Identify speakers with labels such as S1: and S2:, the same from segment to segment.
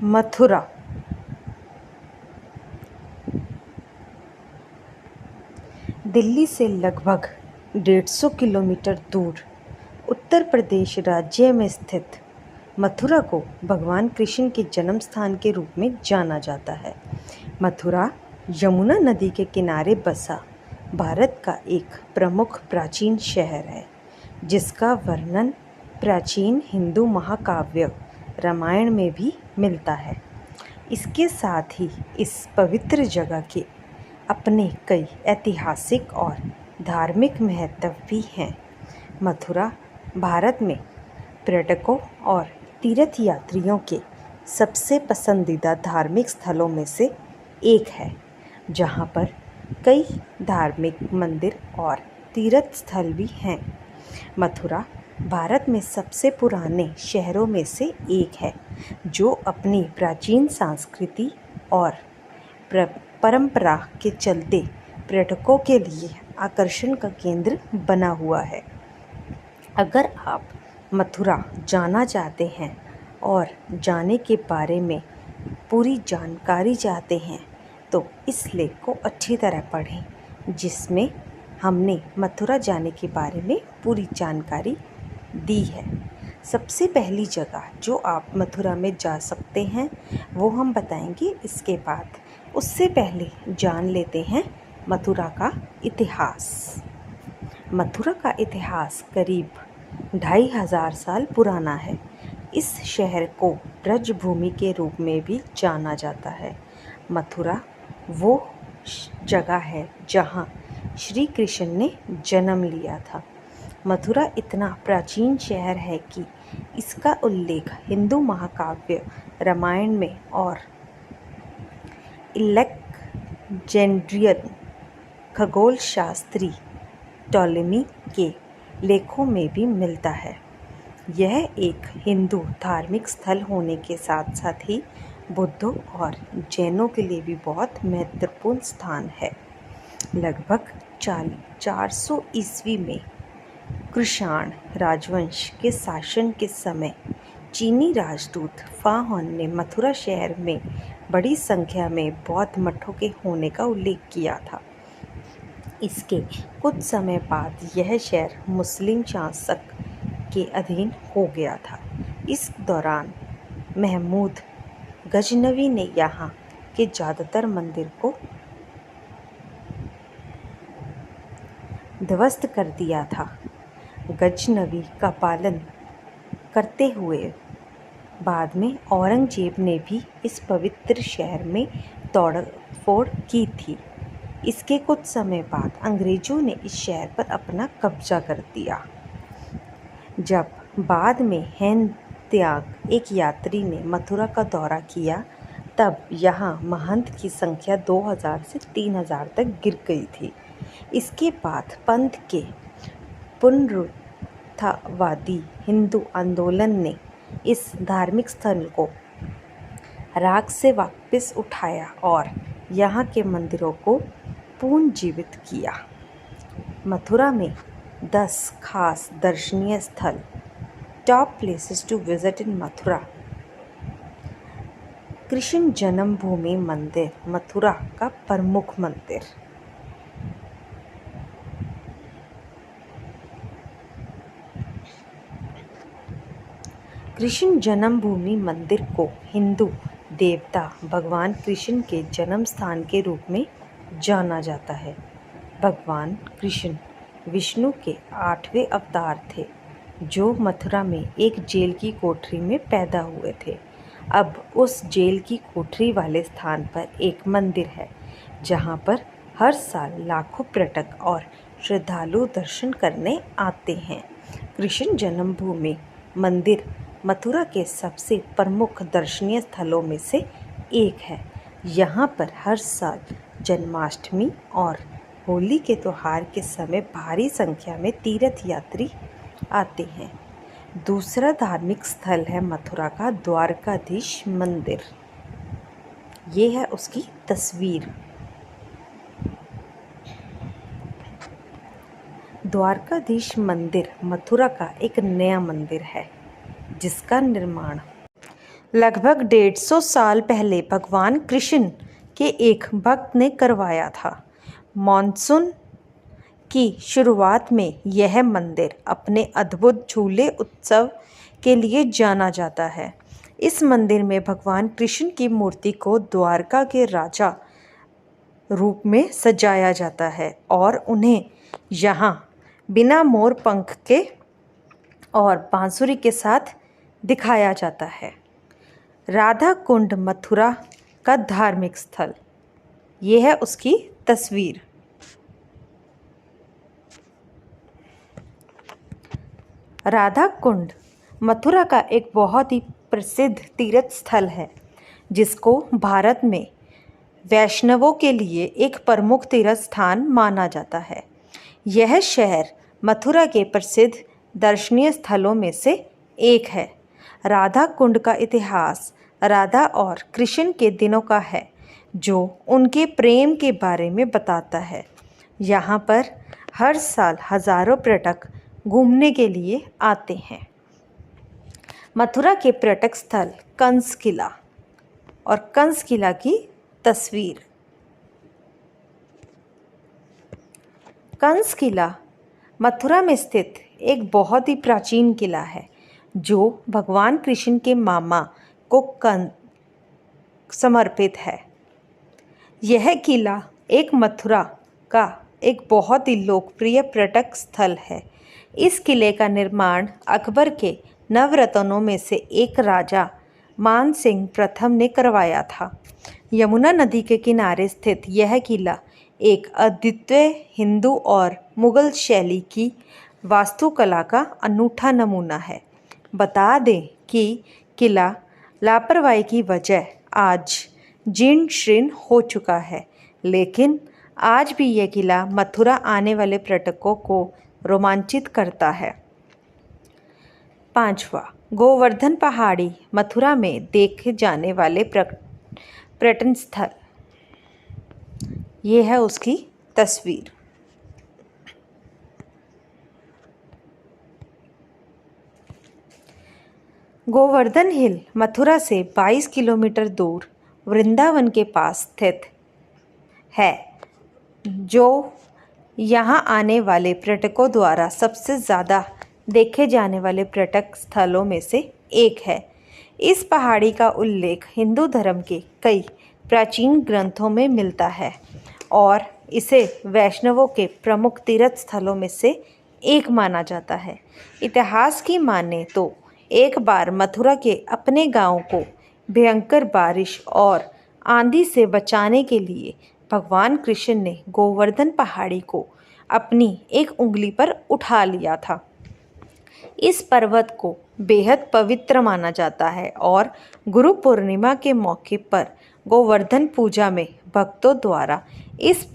S1: मथुरा दिल्ली से लगभग 150 किलोमीटर दूर उत्तर प्रदेश राज्य में स्थित मथुरा को भगवान कृष्ण के जन्म स्थान के रूप में जाना जाता है। मथुरा यमुना नदी के किनारे बसा भारत का एक प्रमुख प्राचीन शहर है, जिसका वर्णन प्राचीन हिंदू महाकाव्य रामायण में भी मिलता है। इसके साथ ही इस पवित्र जगह के अपने कई ऐतिहासिक और धार्मिक महत्व भी हैं। मथुरा भारत में पर्यटकों और तीर्थ यात्रियों के सबसे पसंदीदा धार्मिक स्थलों में से एक है, जहां पर कई धार्मिक मंदिर और तीर्थ स्थल भी हैं। मथुरा भारत में सबसे पुराने शहरों में से एक है, जो अपनी प्राचीन संस्कृति और परंपरा के चलते पर्यटकों के लिए आकर्षण का केंद्र बना हुआ है। अगर आप मथुरा जाना चाहते हैं और जाने के बारे में पूरी जानकारी चाहते हैं, तो इस लेख को अच्छी तरह पढ़ें, जिसमें हमने मथुरा जाने के बारे में पूरी जानकारी दी है। सबसे पहली जगह जो आप मथुरा में जा सकते हैं वो हम बताएंगे इसके बाद। उससे पहले जान लेते हैं मथुरा का इतिहास। मथुरा का इतिहास करीब 2500 साल पुराना है। इस शहर को ब्रजभूमि के रूप में भी जाना जाता है। मथुरा वो जगह है जहाँ श्री कृष्ण ने जन्म लिया था। मथुरा इतना प्राचीन शहर है कि इसका उल्लेख हिंदू महाकाव्य रामायण में और अलेक्जेंड्रियन खगोल शास्त्री टॉलेमी के लेखों में भी मिलता है। यह एक हिंदू धार्मिक स्थल होने के साथ साथ ही बुद्धों और जैनों के लिए भी बहुत महत्वपूर्ण स्थान है। लगभग 400 ईस्वी में कुषाण राजवंश के शासन के समय चीनी राजदूत फाहुन ने मथुरा शहर में बड़ी संख्या में बौद्ध मठों के होने का उल्लेख किया था। इसके कुछ समय बाद यह शहर मुस्लिम शासक के अधीन हो गया था। इस दौरान महमूद गजनवी ने यहाँ के ज़्यादातर मंदिर को ध्वस्त कर दिया था। गजनवी का पालन करते हुए बाद में औरंगजेब ने भी इस पवित्र शहर में तोड़फोड़ की थी। इसके कुछ समय बाद अंग्रेज़ों ने इस शहर पर अपना कब्जा कर दिया। जब बाद में हैन त्याग एक यात्री ने मथुरा का दौरा किया, तब यहाँ महंत की संख्या 2000 से 3000 तक गिर गई थी। इसके बाद पंथ के पुनरुत्थानवादी हिंदू आंदोलन ने इस धार्मिक स्थल को राख से वापस उठाया और यहाँ के मंदिरों को पुनर्जीवित किया। मथुरा में 10 खास दर्शनीय स्थल। Top places to visit in Mathura. Krishna Janmabhoomi मंदिर, मथुरा का प्रमुख मंदिर। कृष्ण जन्मभूमि मंदिर को हिंदू देवता भगवान कृष्ण के जन्म स्थान के रूप में जाना जाता है। भगवान कृष्ण विष्णु के 8वें अवतार थे, जो मथुरा में एक जेल की कोठरी में पैदा हुए थे। अब उस जेल की कोठरी वाले स्थान पर एक मंदिर है, जहां पर हर साल लाखों पर्यटक और श्रद्धालु दर्शन करने आते हैं। कृष्ण जन्मभूमि मंदिर मथुरा के सबसे प्रमुख दर्शनीय स्थलों में से एक है। यहाँ पर हर साल जन्माष्टमी और होली के त्यौहार के समय भारी संख्या में तीर्थ यात्री आते हैं। दूसरा धार्मिक स्थल है मथुरा का द्वारकाधीश मंदिर। ये है उसकी तस्वीर। द्वारकाधीश मंदिर मथुरा का एक नया मंदिर है, जिसका निर्माण लगभग 150 साल पहले भगवान कृष्ण के एक भक्त ने करवाया था। मानसून की शुरुआत में यह मंदिर अपने अद्भुत झूले उत्सव के लिए जाना जाता है। इस मंदिर में भगवान कृष्ण की मूर्ति को द्वारका के राजा रूप में सजाया जाता है और उन्हें यहाँ बिना मोर पंख के और बांसुरी के साथ दिखाया जाता है। राधा कुंड मथुरा का धार्मिक स्थल, यह है उसकी तस्वीर। राधा कुंड मथुरा का एक बहुत ही प्रसिद्ध तीर्थ स्थल है, जिसको भारत में वैष्णवों के लिए एक प्रमुख तीर्थ स्थान माना जाता है। यह शहर मथुरा के प्रसिद्ध दर्शनीय स्थलों में से एक है। राधा कुंड का इतिहास राधा और कृष्ण के दिनों का है, जो उनके प्रेम के बारे में बताता है। यहाँ पर हर साल हजारों पर्यटक घूमने के लिए आते हैं। मथुरा के पर्यटक स्थल कंस किला और कंस किला की तस्वीर। कंस किला मथुरा में स्थित एक बहुत ही प्राचीन किला है, जो भगवान कृष्ण के मामा को समर्पित है। यह किला एक मथुरा का एक बहुत ही लोकप्रिय पर्यटक स्थल है। इस किले का निर्माण अकबर के नवरत्नों में से एक राजा मान सिंह प्रथम ने करवाया था। यमुना नदी के किनारे स्थित यह किला एक अद्वितीय हिंदू और मुगल शैली की वास्तुकला का अनूठा नमूना है। बता दें कि किला लापरवाही की वजह आज जीर्ण शीर्ण हो चुका है, लेकिन आज भी यह किला मथुरा आने वाले पर्यटकों को रोमांचित करता है। 5वां, गोवर्धन पहाड़ी मथुरा में देखे जाने वाले पर्यटन स्थल, ये है उसकी तस्वीर। गोवर्धन हिल मथुरा से 22 किलोमीटर दूर वृंदावन के पास स्थित है, जो यहाँ आने वाले पर्यटकों द्वारा सबसे ज़्यादा देखे जाने वाले पर्यटक स्थलों में से एक है। इस पहाड़ी का उल्लेख हिंदू धर्म के कई प्राचीन ग्रंथों में मिलता है और इसे वैष्णवों के प्रमुख तीर्थ स्थलों में से एक माना जाता है। इतिहास की माने तो एक बार मथुरा के अपने गांव को भयंकर बारिश और आंधी से बचाने के लिए भगवान कृष्ण ने गोवर्धन पहाड़ी को अपनी एक उंगली पर उठा लिया था। इस पर्वत को बेहद पवित्र माना जाता है और गुरु पूर्णिमा के मौके पर गोवर्धन पूजा में भक्तों द्वारा इस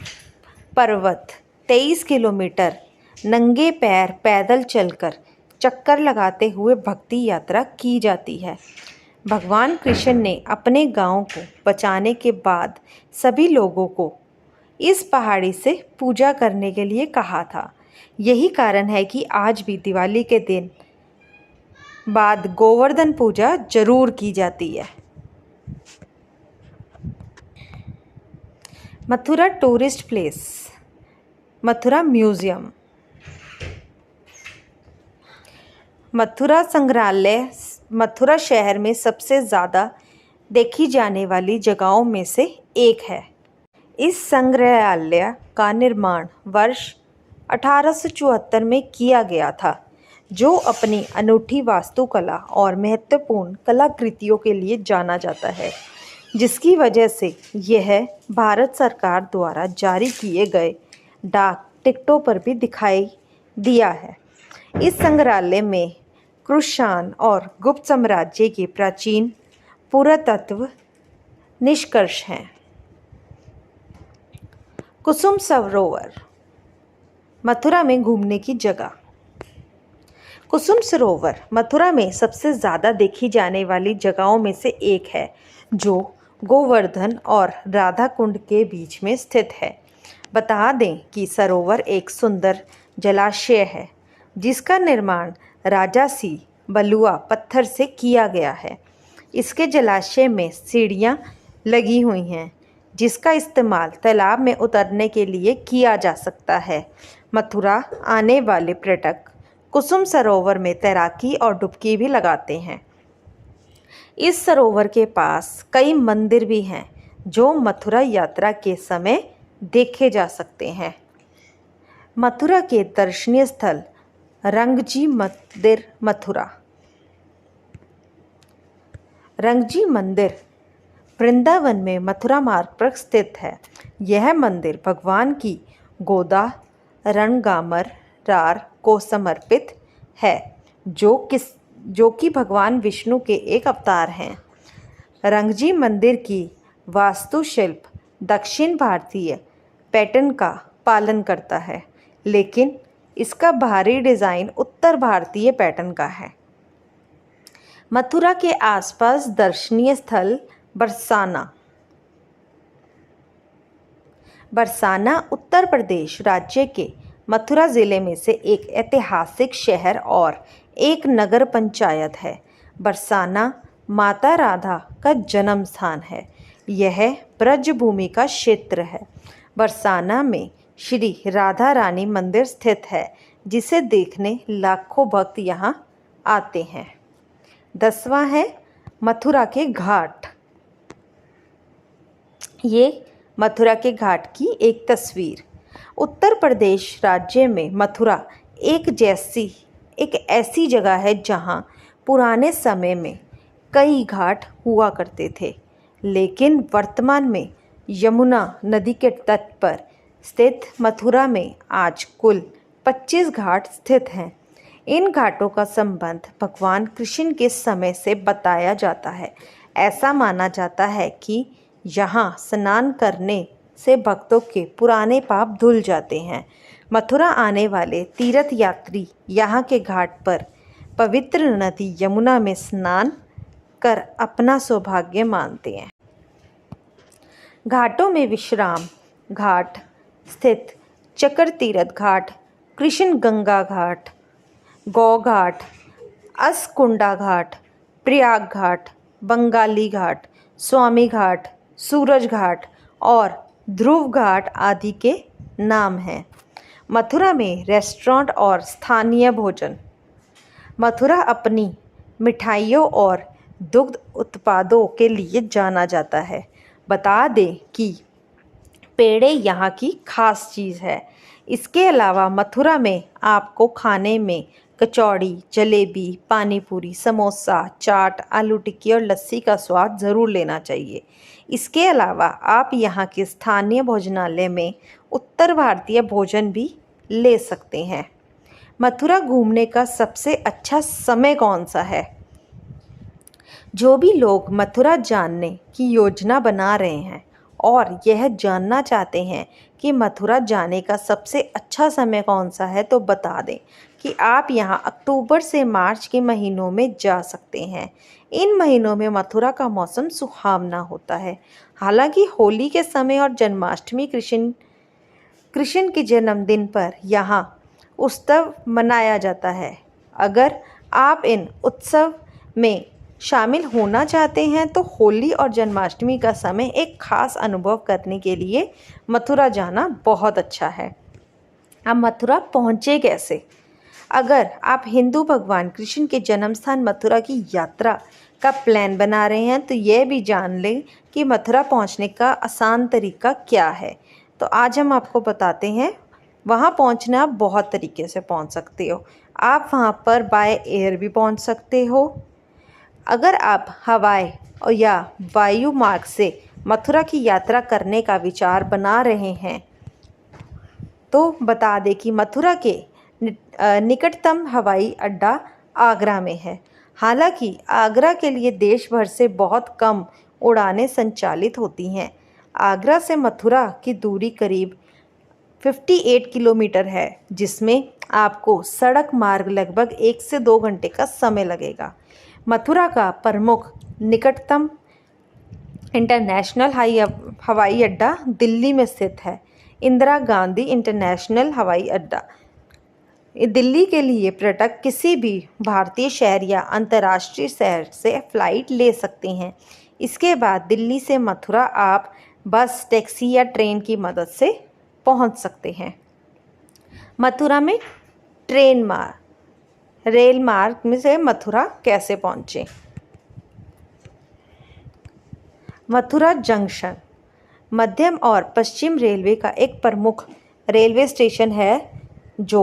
S1: पर्वत 23 किलोमीटर नंगे पैर पैदल चलकर चक्कर लगाते हुए भक्ति यात्रा की जाती है। भगवान कृष्ण ने अपने गांव को बचाने के बाद सभी लोगों को इस पहाड़ी से पूजा करने के लिए कहा था। यही कारण है कि आज भी दिवाली के दिन बाद गोवर्धन पूजा जरूर की जाती है। Mathura tourist place, Mathura museum. Mathura संग्रहालय मथुरा शहर में सबसे ज़्यादा देखी जाने वाली जगहों में से एक है। इस संग्रहालय का निर्माण वर्ष 1874 में किया गया था, जो अपनी अनूठी वास्तुकला और महत्वपूर्ण कलाकृतियों के लिए जाना जाता है, जिसकी वजह से यह भारत सरकार द्वारा जारी किए गए डाक टिकटों पर भी दिखाई दिया है। इस संग्रहालय में कुषाण और गुप्त साम्राज्य के प्राचीन पुरातत्व निष्कर्ष हैं। कुसुम सरोवर मथुरा में घूमने की जगह। कुसुम सरोवर मथुरा में सबसे ज़्यादा देखी जाने वाली जगहों में से एक है, जो गोवर्धन और राधा कुंड के बीच में स्थित है। बता दें कि सरोवर एक सुंदर जलाशय है, जिसका निर्माण राजासी बलुआ पत्थर से किया गया है। इसके जलाशय में सीढ़ियाँ लगी हुई हैं जिसका इस्तेमाल तालाब में उतरने के लिए किया जा सकता है। मथुरा आने वाले पर्यटक कुसुम सरोवर में तैराकी और डुबकी भी लगाते हैं। इस सरोवर के पास कई मंदिर भी हैं जो मथुरा यात्रा के समय देखे जा सकते हैं। मथुरा के दर्शनीय स्थल रंगजी मंदिर मथुरा। रंगजी मंदिर वृंदावन में मथुरा मार्ग पर स्थित है। यह मंदिर भगवान की गोदा रणगामर रार को समर्पित है जो कि भगवान विष्णु के एक अवतार हैं। रंगजी मंदिर की वास्तुशिल्प दक्षिण भारतीय पैटर्न का पालन करता है, लेकिन इसका बाहरी डिज़ाइन उत्तर भारतीय पैटर्न का है। मथुरा के आसपास दर्शनीय स्थल बरसाना उत्तर प्रदेश राज्य के मथुरा ज़िले में से एक ऐतिहासिक शहर और एक नगर पंचायत है। बरसाना माता राधा का जन्म स्थान है। यह ब्रजभूमि का क्षेत्र है। बरसाना में श्री राधा रानी मंदिर स्थित है जिसे देखने लाखों भक्त यहाँ आते हैं। 10वां है मथुरा के घाट। ये मथुरा के घाट की एक तस्वीर। उत्तर प्रदेश राज्य में मथुरा एक ऐसी जगह है जहाँ पुराने समय में कई घाट हुआ करते थे, लेकिन वर्तमान में यमुना नदी के तट पर स्थित मथुरा में आज कुल 25 घाट स्थित हैं। इन घाटों का संबंध भगवान कृष्ण के समय से बताया जाता है। ऐसा माना जाता है कि यहाँ स्नान करने से भक्तों के पुराने पाप धुल जाते हैं। मथुरा आने वाले तीर्थ यात्री यहाँ के घाट पर पवित्र नदी यमुना में स्नान कर अपना सौभाग्य मानते हैं। घाटों में विश्राम घाट स्थित चक्र तीर्थ घाट, कृष्ण गंगा घाट, गौ घाट, अस्कुंडा घाट, प्रयाग घाट, बंगाली घाट, स्वामी घाट, सूरज घाट और ध्रुव घाट आदि के नाम हैं। मथुरा में रेस्टोरेंट और स्थानीय भोजन। मथुरा अपनी मिठाइयों और दुग्ध उत्पादों के लिए जाना जाता है। बता दें कि पेड़े यहाँ की खास चीज़ है। इसके अलावा मथुरा में आपको खाने में कचौड़ी, जलेबी, पानी पूरी, समोसा, चाट, आलू टिक्की और लस्सी का स्वाद ज़रूर लेना चाहिए। इसके अलावा आप यहाँ के स्थानीय भोजनालय में उत्तर भारतीय भोजन भी ले सकते हैं। मथुरा घूमने का सबसे अच्छा समय कौन सा है? जो भी लोग मथुरा जानने की योजना बना रहे हैं और यह जानना चाहते हैं कि मथुरा जाने का सबसे अच्छा समय कौन सा है, तो बता दें कि आप यहाँ अक्टूबर से मार्च के महीनों में जा सकते हैं। इन महीनों में मथुरा का मौसम सुहावना होता है। हालांकि होली के समय और जन्माष्टमी कृष्ण के जन्मदिन पर यहाँ उत्सव मनाया जाता है। अगर आप इन उत्सव में शामिल होना चाहते हैं तो होली और जन्माष्टमी का समय एक खास अनुभव करने के लिए मथुरा जाना बहुत अच्छा है। अब मथुरा पहुँचे कैसे? अगर आप हिंदू भगवान कृष्ण के जन्म स्थान मथुरा की यात्रा का प्लान बना रहे हैं तो यह भी जान लें कि मथुरा पहुंचने का आसान तरीका क्या है। तो आज हम आपको बताते हैं। वहां पहुंचना आप बहुत तरीके से पहुंच सकते हो। आप वहां पर बाय एयर भी पहुंच सकते हो। अगर आप हवाई और या वायु मार्ग से मथुरा की यात्रा करने का विचार बना रहे हैं तो बता दें कि मथुरा के निकटतम हवाई अड्डा आगरा में है। हालांकि आगरा के लिए देश भर से बहुत कम उड़ानें संचालित होती हैं। आगरा से मथुरा की दूरी करीब 58 किलोमीटर है, जिसमें आपको सड़क मार्ग लगभग 1 से 2 घंटे का समय लगेगा। मथुरा का प्रमुख निकटतम इंटरनेशनल हवाई अड्डा दिल्ली में स्थित है। इंदिरा गांधी इंटरनेशनल हवाई अड्डा दिल्ली के लिए पर्यटक किसी भी भारतीय शहर या अंतर्राष्ट्रीय शहर से फ़्लाइट ले सकते हैं। इसके बाद दिल्ली से मथुरा आप बस, टैक्सी या ट्रेन की मदद से पहुंच सकते हैं। मथुरा में रेल मार्ग में से मथुरा कैसे पहुंचे? मथुरा जंक्शन मध्यम और पश्चिम रेलवे का एक प्रमुख रेलवे स्टेशन है जो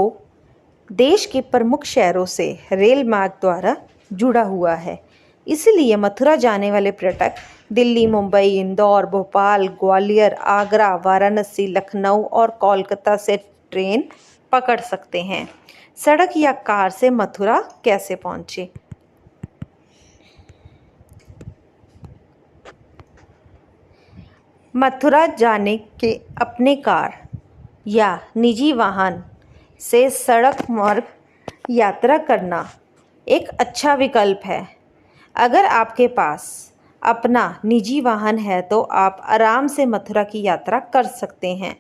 S1: देश के प्रमुख शहरों से रेल मार्ग द्वारा जुड़ा हुआ है। इसलिए मथुरा जाने वाले पर्यटक दिल्ली, मुंबई, इंदौर, भोपाल, ग्वालियर, आगरा, वाराणसी, लखनऊ और कोलकाता से ट्रेन पकड़ सकते हैं। सड़क या कार से मथुरा कैसे पहुंचे? मथुरा जाने के अपने कार या निजी वाहन से सड़क मार्ग यात्रा करना एक अच्छा विकल्प है। अगर आपके पास अपना निजी वाहन है तो आप आराम से मथुरा की यात्रा कर सकते हैं,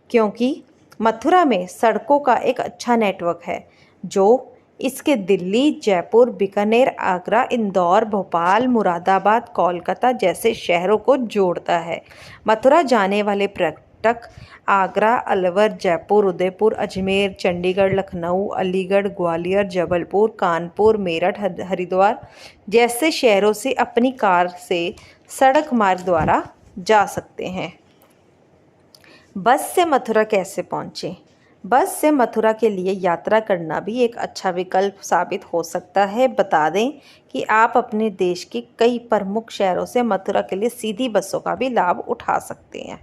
S1: क्योंकि मथुरा में सड़कों का एक अच्छा नेटवर्क है जो इसके दिल्ली, जयपुर, बीकानेर, आगरा, इंदौर, भोपाल, मुरादाबाद, कोलकाता जैसे शहरों को जोड़ता है। मथुरा जाने वाले पर्यटक आगरा, अलवर, जयपुर, उदयपुर, अजमेर, चंडीगढ़, लखनऊ, अलीगढ़, ग्वालियर, जबलपुर, कानपुर, मेरठ, हरिद्वार जैसे शहरों से अपनी कार से सड़क मार्ग द्वारा जा सकते हैं। बस से मथुरा कैसे पहुँचें? बस से मथुरा के लिए यात्रा करना भी एक अच्छा विकल्प साबित हो सकता है। बता दें कि आप अपने देश के कई प्रमुख शहरों से मथुरा के लिए सीधी बसों का भी लाभ उठा सकते हैं।